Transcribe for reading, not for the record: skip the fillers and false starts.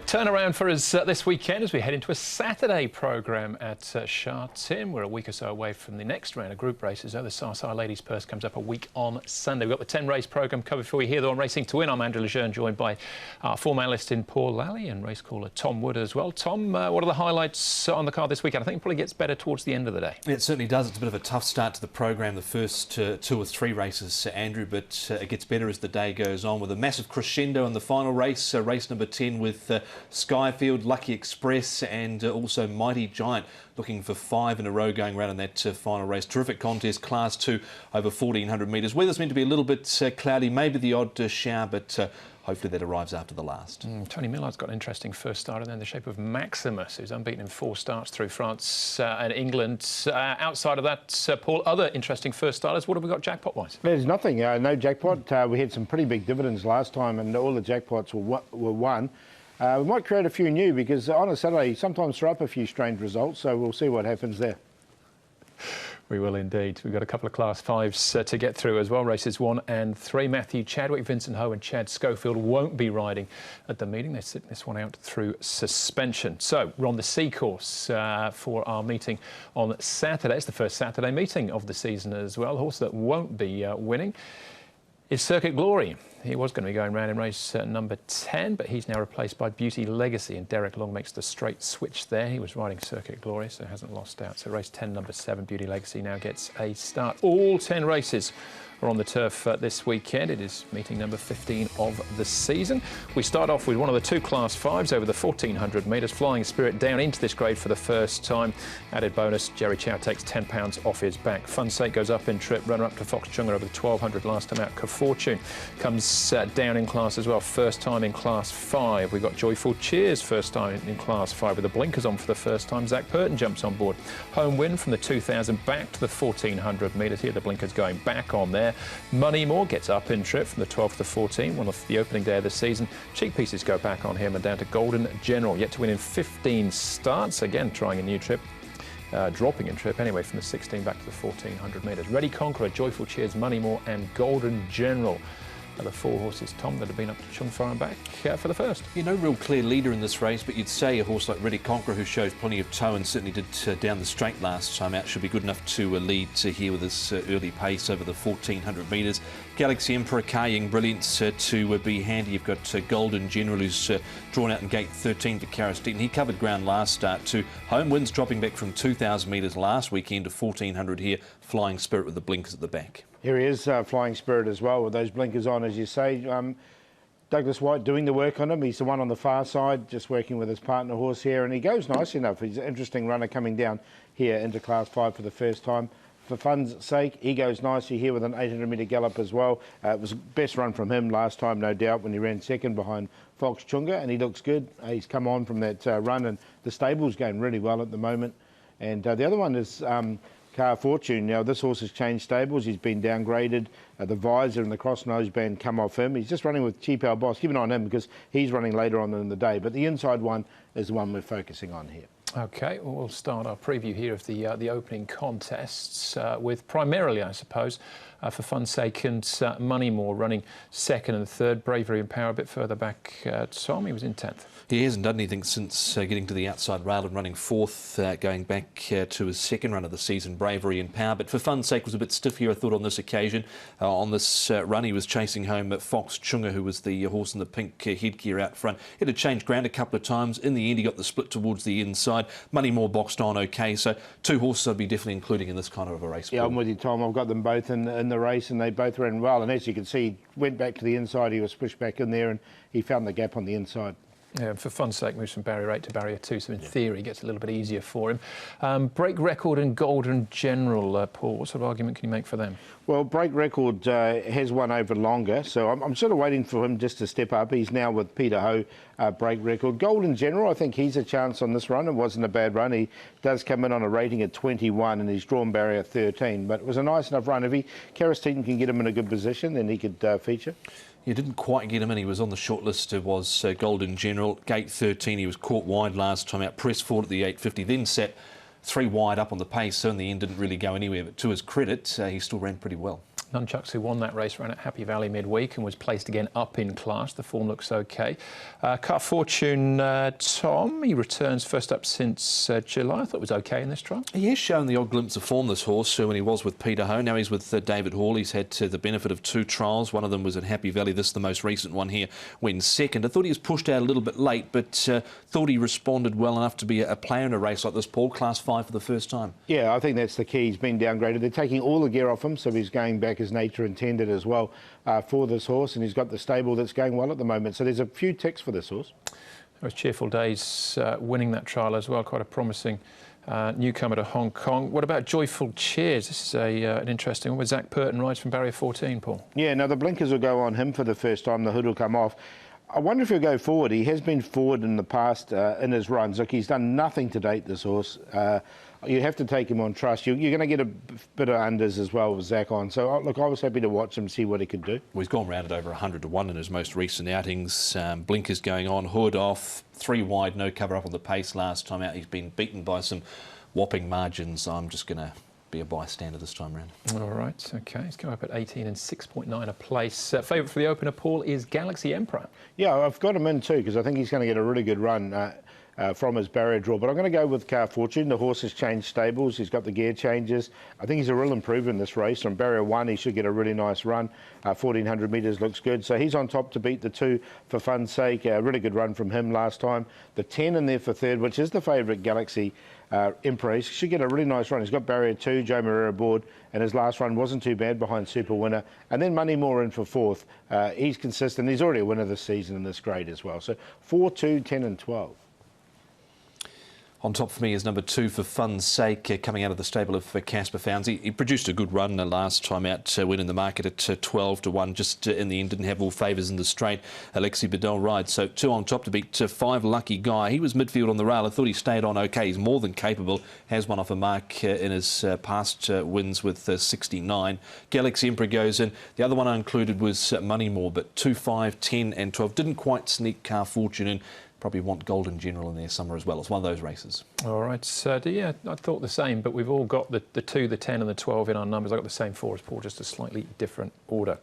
Turnaround for us this weekend as we head into a Saturday programme at Sha Tin. We're a week or so away from the next round of group races. The Sarsai Ladies Purse comes up a week on Sunday. We've got the 10-race programme covered for you here, though, on Racing to Win. I'm Andrew Lejeune, joined by our former analyst in Paul Lally and race caller Tom Wood as well. Tom, what are the highlights on the card this weekend? I think it probably gets better towards the end of the day. It certainly does. It's a bit of a tough start to the programme, the first 2 or 3 races, Andrew, but it gets better as the day goes on, with a massive crescendo in the final race, race number 10 with Skyfield, Lucky Express and also Mighty Giant, looking for 5 in a row going around in that final race. Terrific contest, Class 2 over 1,400 metres. Weather's meant to be a little bit cloudy, maybe the odd shower, but hopefully that arrives after the last. Tony Millard's got an interesting first start, and then the shape of Maximus, who's unbeaten in 4 starts through France and England. Outside of that, Paul, other interesting first starters. What have we got jackpot-wise? There's nothing. No jackpot. We had some pretty big dividends last time, and all the jackpots were won. We might create a few new, because on a Saturday sometimes throw up a few strange results, so we'll see what happens there. We will indeed. We've got a couple of Class 5s to get through as well. Races 1 and 3. Matthew Chadwick, Vincent Ho and Chad Schofield won't be riding at the meeting. They're sitting this one out through suspension. So we're on the C course for our meeting on Saturday. It's the first Saturday meeting of the season as well. The horse that won't be winning is Circuit Glory. He was going to be going round in race number 10, but he's now replaced by Beauty Legacy, and Derek Long makes the straight switch there. He was riding Circuit Glory, so hasn't lost out. So race 10, number 7, Beauty Legacy now gets a start. All 10 races are on the turf this weekend. It is meeting number 15 of the season. We start off with one of the 2 Class 5s over the 1,400 metres. Flying Spirit down into this grade for the first time. Added bonus, Jerry Chow takes £10 off his back. Fun's Sake goes up in trip, runner up to Fox Chunga over the 1,200 last time out. Fortune comes down in class as well, first time in Class 5. We've got Joyful Cheers, first time in Class 5 with the blinkers on for the first time. Zach Purton jumps on board. Home Win from the 2,000 back to the 1,400 metres. Here the blinkers going back on there. Moneymore gets up in trip from the 12th to 14, one of the opening day of the season. Cheap pieces go back on him and down to Golden General, yet to win in 15 starts. Again, trying a new trip. Dropping in trip anyway from the 16 back to the 1,400 metres. Ready Conqueror, Joyful Cheers, Moneymore and Golden General are the 4 horses, Tom, that have been up to Chung Far and back for the first. No real clear leader in this race, but you'd say a horse like Ready Conqueror, who shows plenty of toe and certainly did down the straight last time out, should be good enough to lead here with this early pace over the 1,400 metres. Galaxy Emperor, Carrying Brilliance to be handy. You've got Golden General, who's drawn out in gate 13 for Karis Deaton. He covered ground last start too. Home Win's dropping back from 2,000 metres last weekend to 1,400 here. Flying Spirit with the blinkers at the back. Here he is, Flying Spirit as well, with those blinkers on, as you say. Douglas White doing the work on him. He's the one on the far side, just working with his partner horse here, and he goes nice enough. He's an interesting runner coming down here into Class 5 for the first time. For fun's sake, he goes nicely here with an 800-metre gallop as well. It was the best run from him last time, no doubt, when he ran second behind Fox Chunga, and he looks good. He's come on from that run, and the stable's going really well at the moment. And the other one is Fortune. Now, this horse has changed stables. He's been downgraded. The visor and the cross nose band come off him. He's just running with Cheap Our Boss. Keep an eye on him because he's running later on in the day. But the inside one is the one we're focusing on here. OK, well, we'll start our preview here of the opening contests with primarily, I suppose, for fun's sake, and Moneymore running second and third. Bravery and Power a bit further back. Tom, he was in 10th. He hasn't done anything since getting to the outside rail and running 4th, going back to his second run of the season, Bravery and Power. But for fun's sake, was a bit stiff here, I thought, on this occasion. On this run, he was chasing home Fox Chunga, who was the horse in the pink headgear out front. He had to change ground a couple of times. In the end, he got the split towards the inside. Moneymore boxed on OK. So 2 horses I'd be definitely including in this kind of a race. Yeah, I'm with you, Tom. I've got them both in the race, and they both ran well. And as you can see, he went back to the inside. He was pushed back in there, and he found the gap on the inside. Yeah, for fun's sake, moves from barrier 8 to barrier 2, so in theory gets a little bit easier for him. Break Record and Golden General, Paul, what sort of argument can you make for them? Well, Break Record has won over longer, so I'm sort of waiting for him just to step up. He's now with Peter Ho, Break Record. Golden General, I think he's a chance on this run. It wasn't a bad run. He does come in on a rating at 21 and he's drawn barrier 13, but it was a nice enough run. If Karis Deaton can get him in a good position, then he could feature. You didn't quite get him in. He was on the short list. It was Golden General. Gate 13, he was caught wide last time out. Pressed forward at the 850, then sat 3 wide up on the pace. So in the end, didn't really go anywhere. But to his credit, he still ran pretty well. Nunchucks, who won that race, ran at Happy Valley midweek and was placed again up in class. The form looks okay. Car Fortune, Tom, he returns first up since July. I thought it was okay in this trial. He has shown the odd glimpse of form, this horse, when he was with Peter Ho. Now he's with David Hall. He's had the benefit of 2 trials. One of them was at Happy Valley. This, the most recent one here, went second. I thought he was pushed out a little bit late, but thought he responded well enough to be a player in a race like this, Paul. Class 5 for the first time. Yeah, I think that's the key. He's been downgraded. They're taking all the gear off him, so he's going back as nature intended as well for this horse, and he's got the stable that's going well at the moment. So there's a few ticks for this horse. It was Cheerful Days winning that trial as well. Quite a promising newcomer to Hong Kong. What about Joyful Cheers? This is an interesting one with Zach Purton, rides from barrier 14, Paul. Yeah, now the blinkers will go on him for the first time. The hood will come off. I wonder if he'll go forward. He has been forward in the past in his runs. Look, he's done nothing to date, this horse. You have to take him on trust. You're going to get a bit of unders as well with Zach on. So, look, I was happy to watch him, see what he could do. Well, he's gone round at over 100 to 1 in his most recent outings. Blinkers going on, hood off, 3 wide, no cover up on the pace last time out. He's been beaten by some whopping margins. I'm just going to be a bystander this time round. All right, okay. He's come up at 18 and 6.9 a place. Favourite for the opener, Paul, is Galaxy Emperor. Yeah, I've got him in too because I think he's going to get a really good run from his barrier draw. But I'm going to go with Car Fortune. The horse has changed stables. He's got the gear changes. I think he's a real improver in this race. From barrier 1, he should get a really nice run. 1,400 metres looks good. So he's on top to beat the 2 for fun's sake. A really good run from him last time. The 10 in there for third, which is the favourite, Galaxy Emperor. He should get a really nice run. He's got barrier 2, Joe Moreira aboard, and his last run wasn't too bad behind Super Winner. And then Money Moore in for 4th. He's consistent. He's already a winner this season in this grade as well. So 4, 2, 10 and 12. On top for me is number 2 for fun's sake, coming out of the stable of Casper Founds. He produced a good run last time out, winning the market at 12 to 1. Just in the end, didn't have all favours in the straight. Alexi Bedell rides. So 2 on top to beat 5 Lucky Guy. He was midfield on the rail. I thought he stayed on okay. He's more than capable. Has one off a mark in his past wins with 69. Galaxy Emperor goes in. The other one I included was Money More, but 2, 5, 10 and 12. Didn't quite sneak Car Fortune in. Probably want Golden General in there somewhere as well. It's one of those races. All right. Yeah, I thought the same, but we've all got the 2, the 10 and the 12 in our numbers. I got the same 4 as Paul, just a slightly different order.